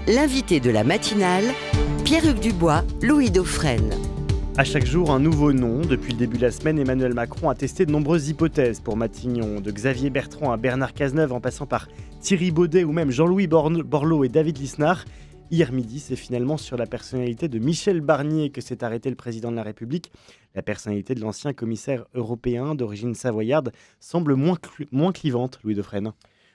L'invité de la matinale, Pierre-Hugues Dubois, Louis Dauphren. À chaque jour, un nouveau nom. Depuis le début de la semaine, Emmanuel Macron a testé de nombreuses hypothèses pour Matignon. De Xavier Bertrand à Bernard Cazeneuve, en passant par Thierry Baudet ou même Jean-Louis Borloo et David Lisnard. Hier midi, c'est finalement sur la personnalité de Michel Barnier que s'est arrêté le président de la République. La personnalité de l'ancien commissaire européen d'origine savoyarde semble moins clivante, Louis Dauphren.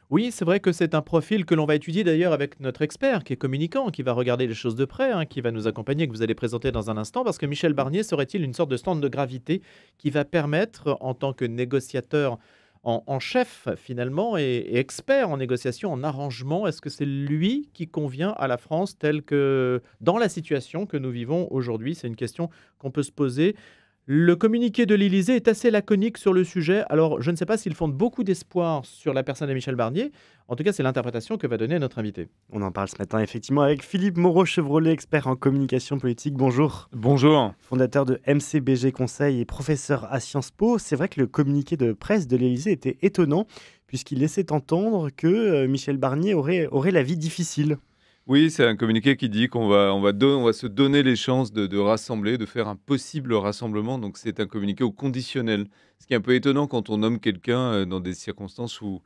Oui, c'est vrai que c'est un profil que l'on va étudier d'ailleurs avec notre expert qui est communicant, qui va regarder les choses de près, qui va nous accompagner, que vous allez présenter dans un instant, parce que Michel Barnier serait-il une sorte de stand de gravité qui va permettre, en tant que négociateur en chef finalement et expert en négociation, en arrangement, est-ce que c'est lui qui convient à la France telle que dans la situation que nous vivons aujourd'hui? C'est une question qu'on peut se poser. Le communiqué de l'Élysée est assez laconique sur le sujet. Alors, je ne sais pas s'il fonde beaucoup d'espoir sur la personne de Michel Barnier. En tout cas, c'est l'interprétation que va donner notre invité. On en parle ce matin effectivement avec Philippe Moreau-Chevrolet, expert en communication politique. Bonjour. Bonjour. Fondateur de MCBG Conseil et professeur à Sciences Po. C'est vrai que le communiqué de presse de l'Élysée était étonnant puisqu'il laissait entendre que Michel Barnier aurait la vie difficile. Oui, c'est un communiqué qui dit qu'on va se donner les chances de rassembler, de faire un possible rassemblement. Donc c'est un communiqué au conditionnel. Ce qui est un peu étonnant quand on nomme quelqu'un dans des circonstances où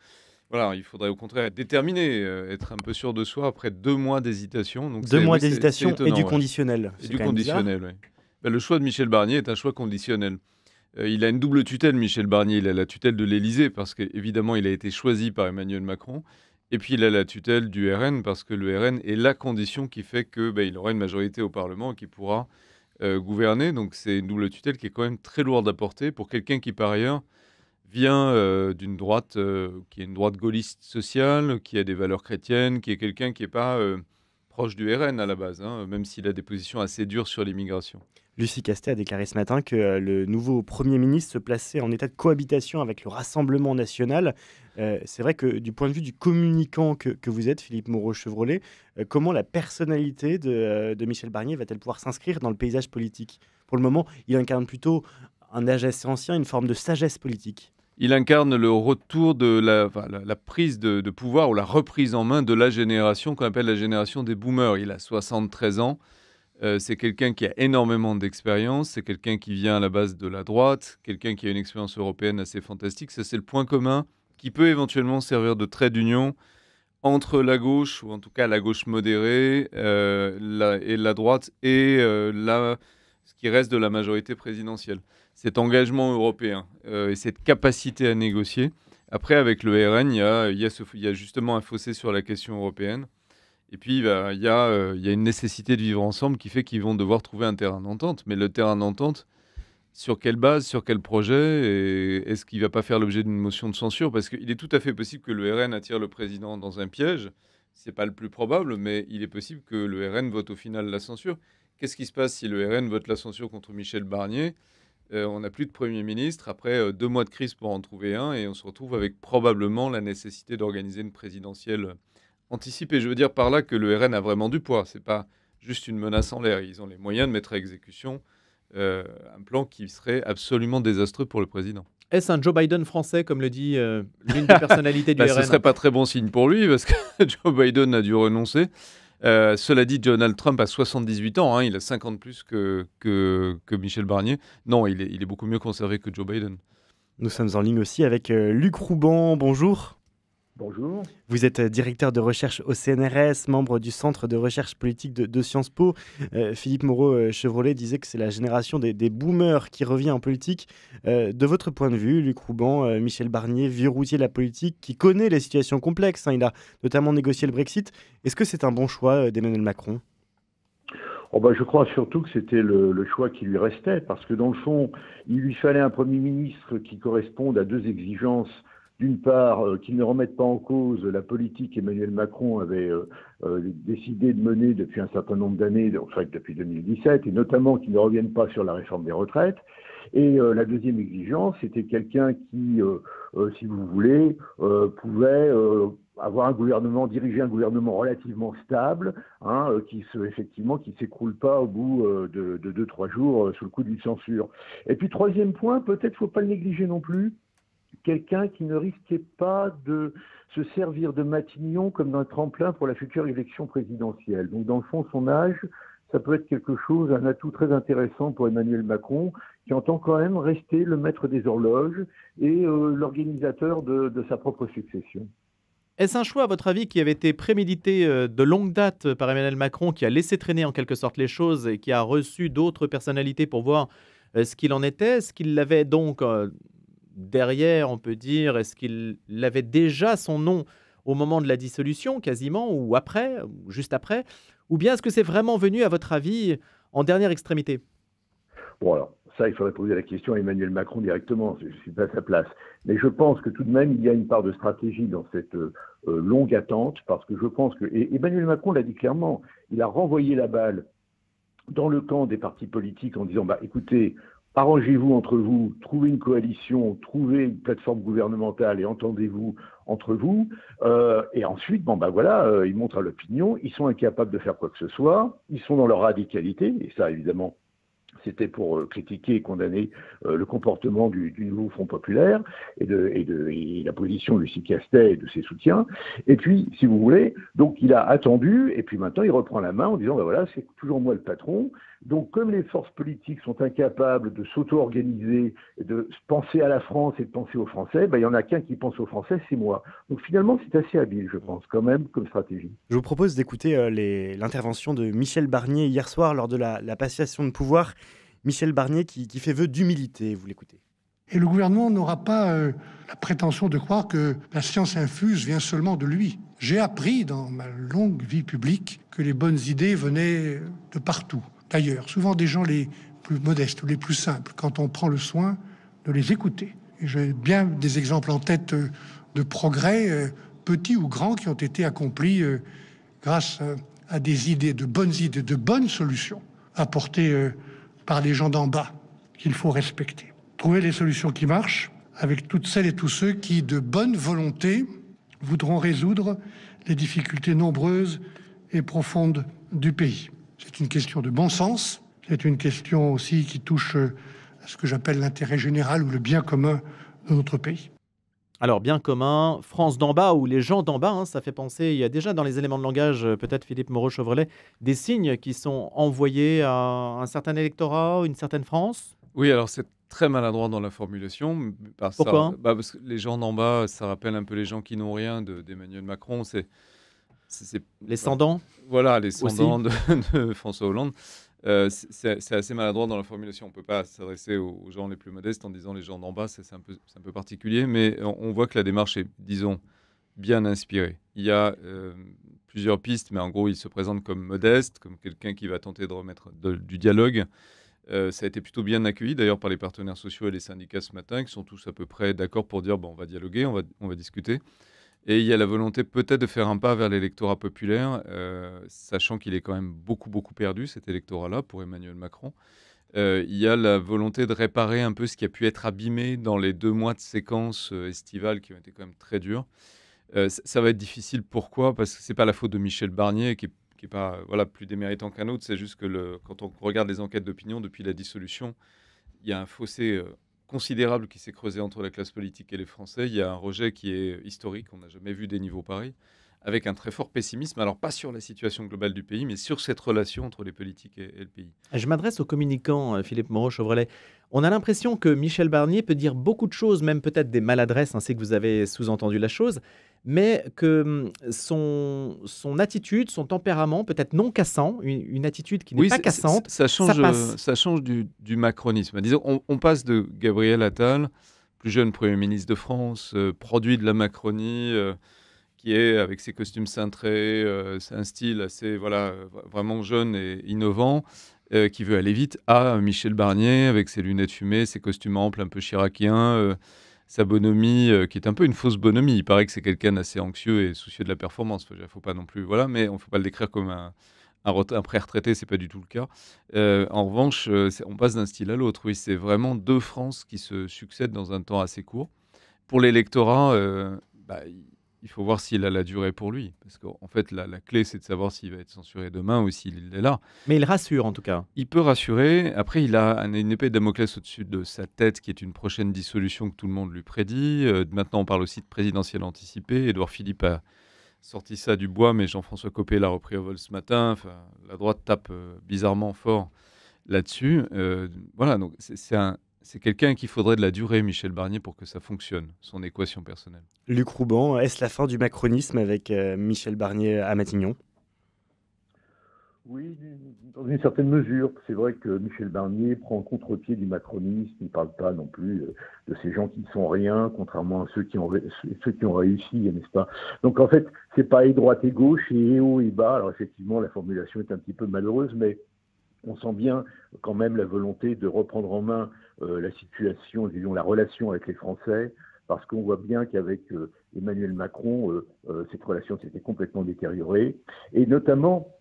voilà, il faudrait au contraire être déterminé, être un peu sûr de soi après 2 mois d'hésitation. Donc 2 mois d'hésitation étonnant, et du conditionnel. Et du conditionnel, oui. Ben, le choix de Michel Barnier est un choix conditionnel. Il a une double tutelle, Michel Barnier. Il a la tutelle de l'Élysée parce qu'évidemment, il a été choisi par Emmanuel Macron. Et puis, il a la tutelle du RN parce que le RN est la condition qui fait qu'il aura une majorité au Parlement et qu'il pourra gouverner. Donc, c'est une double tutelle qui est quand même très lourde à porter pour quelqu'un qui, par ailleurs, vient d'une droite qui est une droite gaulliste sociale, qui a des valeurs chrétiennes, qui est quelqu'un qui n'est pas proche du RN à la base, même s'il a des positions assez dures sur l'immigration. Lucie Castet a déclaré ce matin que le nouveau Premier ministre se plaçait en état de cohabitation avec le Rassemblement national. C'est vrai que du point de vue du communicant que vous êtes, Philippe Moreau-Chevrolet, comment la personnalité de Michel Barnier va-t-elle pouvoir s'inscrire dans le paysage politique? Pour le moment, il incarne plutôt un âge assez ancien, une forme de sagesse politique. Il incarne le retour de la prise de pouvoir ou la reprise en main de la génération qu'on appelle la génération des boomers. Il a 73 ans. C'est quelqu'un qui a énormément d'expérience, c'est quelqu'un qui vient à la base de la droite, quelqu'un qui a une expérience européenne assez fantastique. Ça, c'est le point commun qui peut éventuellement servir de trait d'union entre la gauche, ou en tout cas la gauche modérée, et la droite, et ce qui reste de la majorité présidentielle. Cet engagement européen et cette capacité à négocier. Après, avec le RN, il y a justement un fossé sur la question européenne. Et puis, il y a une nécessité de vivre ensemble qui fait qu'ils vont devoir trouver un terrain d'entente. Mais le terrain d'entente, sur quelle base, sur quel projet? Et est-ce qu'il ne va pas faire l'objet d'une motion de censure? Parce qu'il est tout à fait possible que le RN attire le président dans un piège. Ce n'est pas le plus probable, mais il est possible que le RN vote au final la censure. Qu'est-ce qui se passe si le RN vote la censure contre Michel Barnier? On n'a plus de Premier ministre après 2 mois de crise pour en trouver un. Et on se retrouve avec probablement la nécessité d'organiser une présidentielle anticipé. Je veux dire par là que le RN a vraiment du poids. Ce n'est pas juste une menace en l'air. Ils ont les moyens de mettre à exécution un plan qui serait absolument désastreux pour le président. Est-ce un Joe Biden français, comme le dit l'une des personnalités du RN? Ce ne serait pas très bon signe pour lui, parce que Joe Biden a dû renoncer. Cela dit, Donald Trump a 78 ans. Il a 50 plus que Michel Barnier. Non, il est beaucoup mieux conservé que Joe Biden. Nous sommes en ligne aussi avec Luc Rouban. Bonjour. Bonjour. Vous êtes directeur de recherche au CNRS, membre du Centre de recherche politique de Sciences Po. Philippe Moreau-Chevrolet disait que c'est la génération des boomers qui revient en politique. De votre point de vue, Luc Rouban, Michel Barnier, vieux routier de la politique, qui connaît les situations complexes, il a notamment négocié le Brexit. Est-ce que c'est un bon choix d'Emmanuel Macron ? Je crois surtout que c'était le choix qui lui restait, parce que dans le fond, il lui fallait un Premier ministre qui corresponde à 2 exigences. D'une part, qu'il ne remette pas en cause la politique qu'Emmanuel Macron avait décidé de mener depuis un certain nombre d'années, en fait depuis 2017, et notamment qu'il ne revienne pas sur la réforme des retraites. Et la deuxième exigence, c'était quelqu'un qui, si vous voulez, pouvait diriger un gouvernement relativement stable, qui s'écroule pas au bout de 2-3 jours sous le coup d'une censure. Et puis troisième point, peut-être faut pas le négliger non plus, quelqu'un qui ne risquait pas de se servir de Matignon comme d'un tremplin pour la future élection présidentielle. Donc dans le fond, son âge, ça peut être quelque chose, un atout très intéressant pour Emmanuel Macron, qui entend quand même rester le maître des horloges et l'organisateur de sa propre succession. Est-ce un choix, à votre avis, qui avait été prémédité de longue date par Emmanuel Macron, qui a laissé traîner en quelque sorte les choses et qui a reçu d'autres personnalités pour voir ce qu'il en était? Est-ce qu'il l'avait donc derrière, on peut dire? Est-ce qu'il avait déjà son nom au moment de la dissolution, quasiment, ou après, ou juste après? Ou bien est-ce que c'est vraiment venu, à votre avis, en dernière extrémité? Bon, alors, ça, il faudrait poser la question à Emmanuel Macron directement, je ne suis pas à sa place. Mais je pense que tout de même, il y a une part de stratégie dans cette longue attente, parce que je pense que, et Emmanuel Macron l'a dit clairement, il a renvoyé la balle dans le camp des partis politiques en disant, bah, écoutez, arrangez-vous entre vous, trouvez une coalition, trouvez une plateforme gouvernementale et entendez-vous entre vous. Et ensuite, bon, bah voilà, ils montrent à l'opinion, ils sont incapables de faire quoi que ce soit, ils sont dans leur radicalité, et ça, évidemment, c'était pour critiquer et condamner le comportement du nouveau Front populaire et la position de Lucie Castet et de ses soutiens. Et puis, si vous voulez, donc il a attendu, et puis maintenant il reprend la main en disant, ben voilà, c'est toujours moi le patron. Donc comme les forces politiques sont incapables de s'auto-organiser, de penser à la France et de penser aux Français, ben il n'y en a qu'un qui pense aux Français, c'est moi. Donc finalement, c'est assez habile, je pense, quand même, comme stratégie. Je vous propose d'écouter l'intervention de Michel Barnier hier soir lors de la passation de pouvoir. Michel Barnier qui fait vœu d'humilité, vous l'écoutez. Et le gouvernement n'aura pas la prétention de croire que la science infuse vient seulement de lui. J'ai appris dans ma longue vie publique que les bonnes idées venaient de partout, d'ailleurs, souvent des gens les plus modestes ou les plus simples, quand on prend le soin de les écouter. Et j'ai bien des exemples en tête de progrès, petits ou grands, qui ont été accomplis grâce à des idées, de bonnes solutions apportées par les gens d'en bas, qu'il faut respecter. Trouver les solutions qui marchent avec toutes celles et tous ceux qui, de bonne volonté, voudront résoudre les difficultés nombreuses et profondes du pays. C'est une question de bon sens, c'est une question aussi qui touche à ce que j'appelle l'intérêt général ou le bien commun de notre pays. Alors, bien commun, France d'en bas ou les gens d'en bas, ça fait penser, il y a déjà dans les éléments de langage, peut-être Philippe Moreau-Chevrolet, des signes qui sont envoyés à un certain électorat, une certaine France? Oui, alors c'est très maladroit dans la formulation. Pourquoi? Parce que les gens d'en bas, ça rappelle un peu les gens qui n'ont rien d'Emmanuel Macron. C'est Les Sandans? Voilà, les Sandans de François Hollande. C'est assez maladroit dans la formulation. On ne peut pas s'adresser aux gens les plus modestes en disant les gens d'en bas, c'est un peu particulier, mais on voit que la démarche est, disons, bien inspirée. Il y a plusieurs pistes, mais en gros, il se présente comme modeste, comme quelqu'un qui va tenter de remettre du dialogue. Ça a été plutôt bien accueilli d'ailleurs par les partenaires sociaux et les syndicats ce matin, qui sont tous à peu près d'accord pour dire bon, on va dialoguer, on va discuter. Et il y a la volonté peut-être de faire un pas vers l'électorat populaire, sachant qu'il est quand même beaucoup perdu, cet électorat-là, pour Emmanuel Macron. Il y a la volonté de réparer un peu ce qui a pu être abîmé dans les 2 mois de séquence estivale qui ont été quand même très durs. Ça va être difficile, pourquoi? Parce que ce n'est pas la faute de Michel Barnier, qui est pas plus déméritant qu'un autre. C'est juste que quand on regarde les enquêtes d'opinion depuis la dissolution, il y a un fossé considérable qui s'est creusé entre la classe politique et les Français. Il y a un rejet qui est historique, on n'a jamais vu des niveaux pareils, avec un très fort pessimisme, alors pas sur la situation globale du pays, mais sur cette relation entre les politiques et le pays. Je m'adresse aux communicants, Philippe Moreau-Chevrolet. On a l'impression que Michel Barnier peut dire beaucoup de choses, même peut-être des maladresses, ainsi que vous avez sous-entendu la chose, mais que son attitude, son tempérament, peut-être non cassant, une attitude qui n'est pas cassante, ça change du macronisme. Disons, on passe de Gabriel Attal, plus jeune Premier ministre de France, produit de la Macronie, qui est, avec ses costumes cintrés, c'est un style assez vraiment jeune et innovant, qui veut aller vite, à Michel Barnier, avec ses lunettes fumées, ses costumes amples un peu chiraciens, sa bonhomie, qui est un peu une fausse bonhomie. Il paraît que c'est quelqu'un d'assez anxieux et soucieux de la performance. Faut pas non plus, mais il ne faut pas le décrire comme un pré-retraité, c'est pas du tout le cas. En revanche, on passe d'un style à l'autre. Oui, c'est vraiment 2 France qui se succèdent dans un temps assez court. Pour l'électorat, il faut voir s'il a la durée pour lui. Parce qu'en fait, la clé, c'est de savoir s'il va être censuré demain ou s'il est là. Mais il rassure en tout cas. Il peut rassurer. Après, il a une épée de Damoclès au-dessus de sa tête, qui est une prochaine dissolution que tout le monde lui prédit. Maintenant, on parle aussi de présidentielle anticipée. Édouard Philippe a sorti ça du bois, mais Jean-François Copé l'a repris au vol ce matin. Enfin, la droite tape bizarrement fort là-dessus. Voilà, donc c'est quelqu'un qu'il faudrait de la durée, Michel Barnier, pour que ça fonctionne, son équation personnelle. Luc Rouban, est-ce la fin du macronisme avec Michel Barnier à Matignon? Oui, dans une certaine mesure. C'est vrai que Michel Barnier prend contre-pied du macronisme. Il ne parle pas non plus de ces gens qui ne sont rien, contrairement à ceux qui ont réussi, n'est-ce pas? Donc en fait, c'est pas et droite et gauche, et haut et bas. Alors effectivement, la formulation est un petit peu malheureuse, mais on sent bien quand même la volonté de reprendre en main la situation, disons la relation avec les Français, parce qu'on voit bien qu'avec Emmanuel Macron, cette relation s'était complètement détériorée, et notamment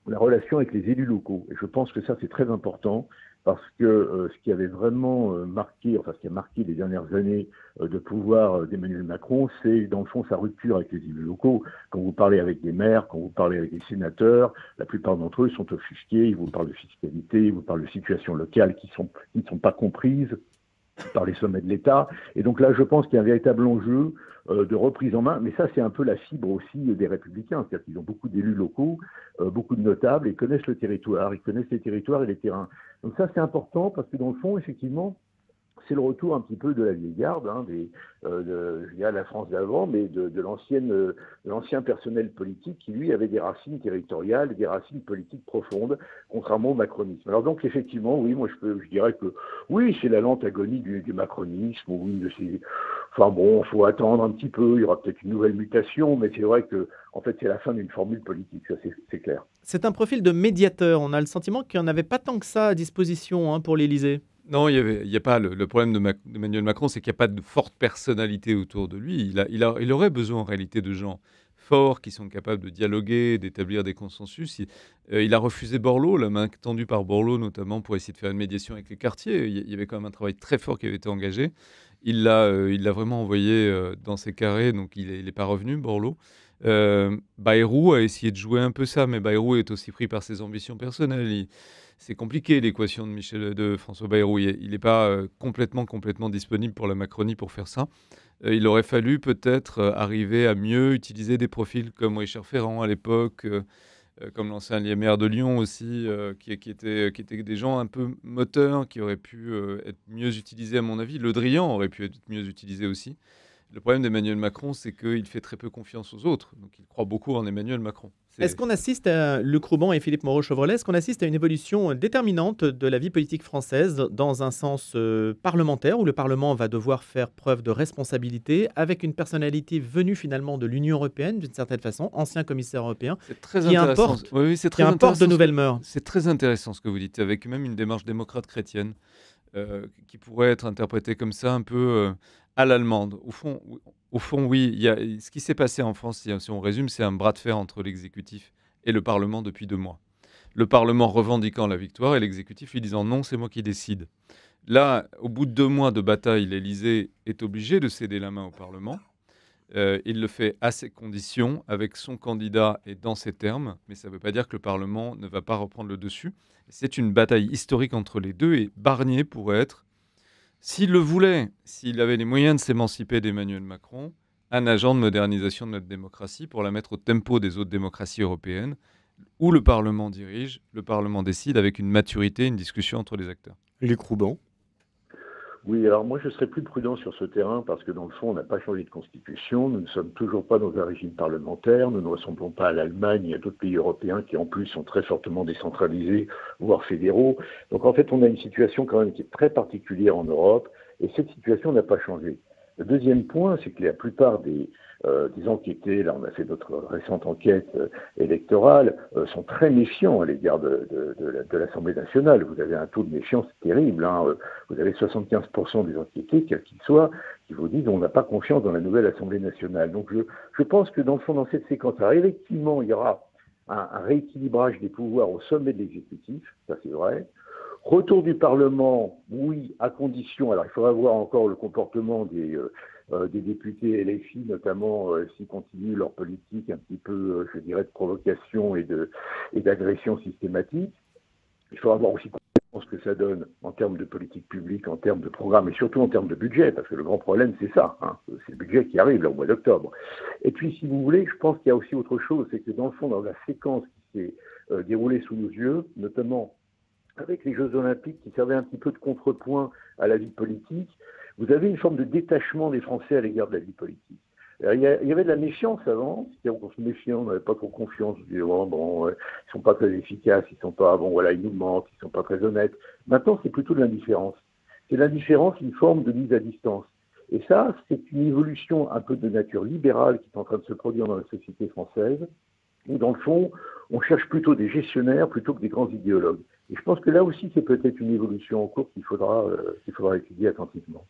la relation avec les élus locaux. Et je pense que ça, c'est très important, parce que ce qui avait vraiment marqué, enfin ce qui a marqué les dernières années de pouvoir d'Emmanuel Macron, c'est dans le fond sa rupture avec les élus locaux. Quand vous parlez avec des maires, quand vous parlez avec des sénateurs, la plupart d'entre eux sont offusqués, ils vous parlent de fiscalité, ils vous parlent de situations locales qui ne sont pas comprises par les sommets de l'État. Et donc là, je pense qu'il y a un véritable enjeu de reprise en main. Mais ça, c'est un peu la fibre aussi des Républicains. C'est-à-dire qu'ils ont beaucoup d'élus locaux, beaucoup de notables, et ils connaissent le territoire, ils connaissent les territoires et les terrains. Donc ça, c'est important parce que dans le fond, effectivement, c'est le retour un petit peu de la vieille garde, hein, je dirais la France d'avant, mais de l'ancien personnel politique qui, lui, avait des racines territoriales, des racines politiques profondes, contrairement au macronisme. Alors donc, effectivement, oui, moi je dirais que oui, c'est la lente agonie du macronisme, oui, enfin bon, il faut attendre un petit peu, il y aura peut-être une nouvelle mutation, mais c'est vrai que en fait, c'est la fin d'une formule politique, ça c'est clair. C'est un profil de médiateur. On a le sentiment qu'il n'y en avait pas tant que ça à disposition pour l'Élysée. Non, il y a pas le problème d'Emmanuel Macron, c'est qu'il n'y a pas de forte personnalité autour de lui. Il aurait besoin en réalité de gens forts qui sont capables de dialoguer, d'établir des consensus. Il a refusé Borloo, la main tendue par Borloo notamment pour essayer de faire une médiation avec les quartiers. Il y avait quand même un travail très fort qui avait été engagé. Il l'a vraiment envoyé dans ses carrés, donc il n'est pas revenu, Borloo. Bayrou a essayé de jouer un peu ça, mais Bayrou est aussi pris par ses ambitions personnelles. C'est compliqué l'équation de François Bayrou. Il n'est pas complètement disponible pour la Macronie pour faire ça. Il aurait fallu peut-être arriver à mieux utiliser des profils comme Richard Ferrand à l'époque, comme l'ancien maire de Lyon aussi, qui étaient des gens un peu moteurs, qui auraient pu être mieux utilisés à mon avis. Le Drian aurait pu être mieux utilisé aussi. Le problème d'Emmanuel Macron, c'est qu'il fait très peu confiance aux autres. Donc, il croit beaucoup en Emmanuel Macron. Est-ce qu'on assiste à Luc Rouban et Philippe Moreau-Chevrolet, est-ce qu'on assiste à une évolution déterminante de la vie politique française dans un sens parlementaire, où le Parlement va devoir faire preuve de responsabilité avec une personnalité venue finalement de l'Union européenne, d'une certaine façon, ancien commissaire européen, qui importe de nouvelles mœurs? C'est très intéressant ce que vous dites, avec même une démarche démocrate chrétienne qui pourrait être interprétée comme ça, un peu à l'allemande. Au fond, oui, ce qui s'est passé en France, si on résume, c'est un bras de fer entre l'exécutif et le Parlement depuis 2 mois. Le Parlement revendiquant la victoire et l'exécutif lui disant non, c'est moi qui décide. Là, au bout de 2 mois de bataille, l'Élysée est obligé de céder la main au Parlement. Il le fait à ses conditions, avec son candidat et dans ses termes, mais ça ne veut pas dire que le Parlement ne va pas reprendre le dessus. C'est une bataille historique entre les deux, et Barnier pourrait être, s'il le voulait, s'il avait les moyens de s'émanciper d'Emmanuel Macron, un agent de modernisation de notre démocratie pour la mettre au tempo des autres démocraties européennes, où le Parlement dirige, le Parlement décide avec une maturité, une discussion entre les acteurs. Luc Rouban. Oui, alors moi je serais plus prudent sur ce terrain parce que dans le fond on n'a pas changé de constitution, nous ne sommes toujours pas dans un régime parlementaire, nous ne ressemblons pas à l'Allemagne et à d'autres pays européens qui en plus sont très fortement décentralisés, voire fédéraux. Donc en fait on a une situation quand même qui est très particulière en Europe et cette situation n'a pas changé. Le deuxième point, c'est que la plupart des enquêtés, là on a fait notre récente enquête électorale, sont très méfiants à l'égard de l'Assemblée nationale. Vous avez un taux de méfiance terrible, hein. Vous avez 75% des enquêtés, quels qu'ils soient, qui vous disent on n'a pas confiance dans la nouvelle Assemblée nationale. Donc je pense que dans le fond, dans cette séquence-là, effectivement, il y aura un rééquilibrage des pouvoirs au sommet de l'exécutif, ça c'est vrai. Retour du Parlement, oui, à condition, alors il faudra voir encore le comportement des députés LFI, notamment s'ils continuent leur politique un petit peu, je dirais, de provocation et d'agression systématique. Il faut avoir aussi ce que ça donne en termes de politique publique, en termes de programme et surtout en termes de budget, parce que le grand problème, c'est ça, hein, c'est le budget qui arrive là au mois d'octobre. Et puis, si vous voulez, je pense qu'il y a aussi autre chose, c'est que dans le fond, dans la séquence qui s'est déroulée sous nos yeux, notamment avec les Jeux Olympiques qui servaient un petit peu de contrepoint à la vie politique, vous avez une forme de détachement des Français à l'égard de la vie politique. Il y avait de la méfiance avant, c'est-à-dire qu'on se méfiait, on n'avait pas trop confiance, on se disait, ils sont pas très efficaces, ils nous mentent, ils sont pas très honnêtes. Maintenant, c'est plutôt de l'indifférence. C'est l'indifférence, une forme de mise à distance. Et ça, c'est une évolution un peu de nature libérale qui est en train de se produire dans la société française, où dans le fond, on cherche plutôt des gestionnaires plutôt que des grands idéologues. Et je pense que là aussi, c'est peut-être une évolution en cours qu'il faudra étudier attentivement.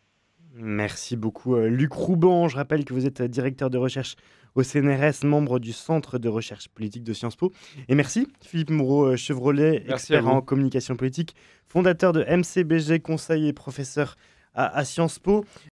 Merci beaucoup Luc Rouban. Je rappelle que vous êtes directeur de recherche au CNRS, membre du Centre de recherche politique de Sciences Po. Et merci Philippe Moreau-Chevrolet, expert en communication politique, fondateur de MCBG, conseiller et professeur à Sciences Po.